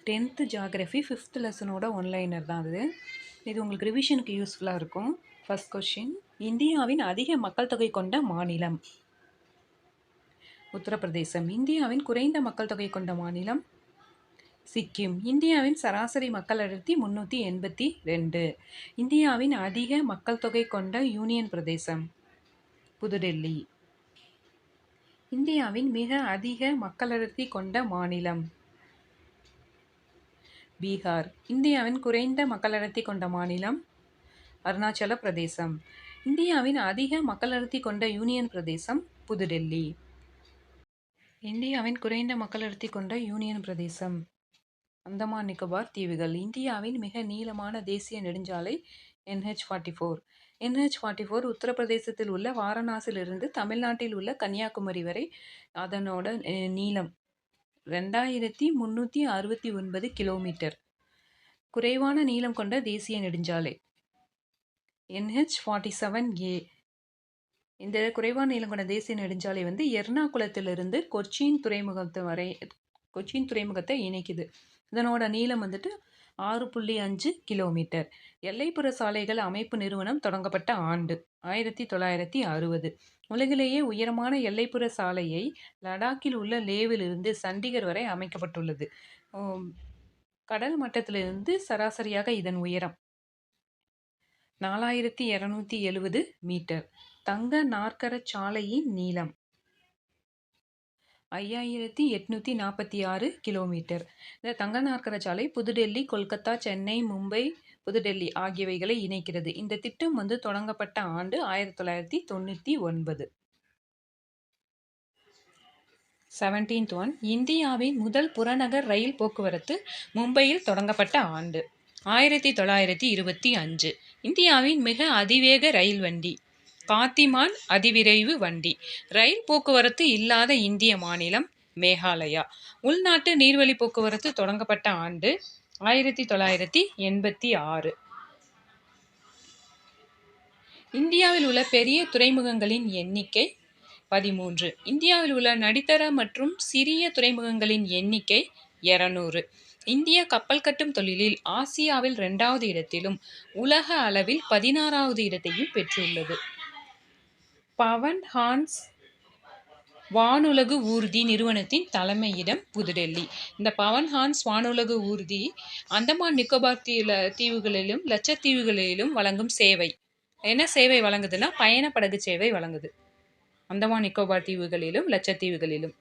10th geography 5th லெசனோட one-liner தான் அது. இது உங்களுக்கு ரிவிஷனுக்கு யூஸ்ஃபுல்லாக இருக்கும். ஃபர்ஸ்ட் கொஸ்டின், இந்தியாவின் அதிக மக்கள் தொகை கொண்ட மாநிலம்? உத்தரப்பிரதேசம். இந்தியாவின் குறைந்த மக்கள் தொகை கொண்ட மாநிலம்? சிக்கிம். இந்தியாவின் சராசரி மக்கள் அடர்த்தி 382. இந்தியாவின் அதிக மக்கள் தொகை கொண்ட யூனியன் பிரதேசம்? புதுடெல்லி. இந்தியாவின் மிக அதிக மக்கள் அடர்த்தி கொண்ட மாநிலம்? பீகார். இந்தியாவின் குறைந்த மக்கள் அடர்த்தி கொண்ட மாநிலம்? அருணாச்சல பிரதேசம். இந்தியாவின் அதிக மக்கள் அடர்த்தி கொண்ட யூனியன் பிரதேசம்? புதுடெல்லி. இந்தியாவின் குறைந்த மக்கள் அடர்த்தி கொண்ட யூனியன் பிரதேசம்? அந்தமான் நிக்கோபார் தீவுகள். இந்தியாவின் மிக நீளமான தேசிய நெடுஞ்சாலை? NH-44. NH-44 உத்தரப்பிரதேசத்தில் உள்ள வாரணாசியிலிருந்து தமிழ்நாட்டில் உள்ள கன்னியாகுமரி வரை அதனோட நீளம் 2369 கிலோமீட்டர். குறைவான நீளம் கொண்ட தேசிய நெடுஞ்சாலை? NH-47A. இந்த குறைவான நீளம் கொண்ட தேசிய நெடுஞ்சாலை எர்ணாகுளத்திலிருந்து கொச்சின் துறைமுகத்தை இணைக்குது. இதனோட நீளம் 6.5 கிலோமீட்டர். எல்லைப்புற சாலைகள் அமைப்பு நிறுவனம் தொடங்கப்பட்ட ஆண்டு? 1960. உலகிலேயே உயரமான எல்லைப்புற சாலையை லடாக்கில் உள்ள லேவிலிருந்து சண்டிகர் வரை அமைக்கப்பட்டுள்ளது. கடல் மட்டத்திலிருந்து சராசரியாக இதன் உயரம் 4270 மீட்டர். தங்க நாற்கரச் சாலையின் நீளம் 5846 கிலோமீட்டர். இந்த தங்க நாற்கரச் சாலை புதுடெல்லி, கொல்கத்தா, சென்னை, மும்பை, புதுடெல்லி ஆகியவைகளை இணைக்கிறது. இந்த திட்டம் தொடங்கப்பட்ட ஆண்டு 1999. 17th one, இந்தியாவின் முதல் புறநகர் ரயில் போக்குவரத்து மும்பையில் தொடங்கப்பட்ட ஆண்டு? 1925. இந்தியாவின் மிக அதிவேக ரயில் வண்டி? காத்திமான் அதிவிரைவு வண்டி. ரயில் போக்குவரத்து இல்லாத இந்திய மாநிலம்? மேகாலயா. உள்நாட்டு நீர்வழி போக்குவரத்து தொடங்கப்பட்ட ஆண்டு? 1986. இந்தியாவில் உள்ள பெரிய துறைமுகங்களின் எண்ணிக்கை? 13. இந்தியாவில் உள்ள நடுத்தர மற்றும் சிறிய துறைமுகங்களின் எண்ணிக்கை? 200. இந்திய கப்பல் கட்டும் தொழிலில் ஆசியாவில் 2வது இடத்திலும் உலக அளவில் 16வது இடத்தையும் பெற்றுள்ளது. பவன் ஹான்ஸ் வானுலகு ஊர்தி நிறுவனத்தின் தலைமையிடம்? புதுடெல்லி. இந்த பவன் ஹான்ஸ் வானுலகு ஊர்தி அந்தமான் நிக்கோபார் தீவுகளிலும் லட்சத்தீவுகளிலும் வழங்கும் சேவை. என்ன சேவை வழங்குதுன்னா பயண படகு சேவை வழங்குது. அந்தமான் நிக்கோபார் தீவுகளிலும் லட்சத்தீவுகளிலும்.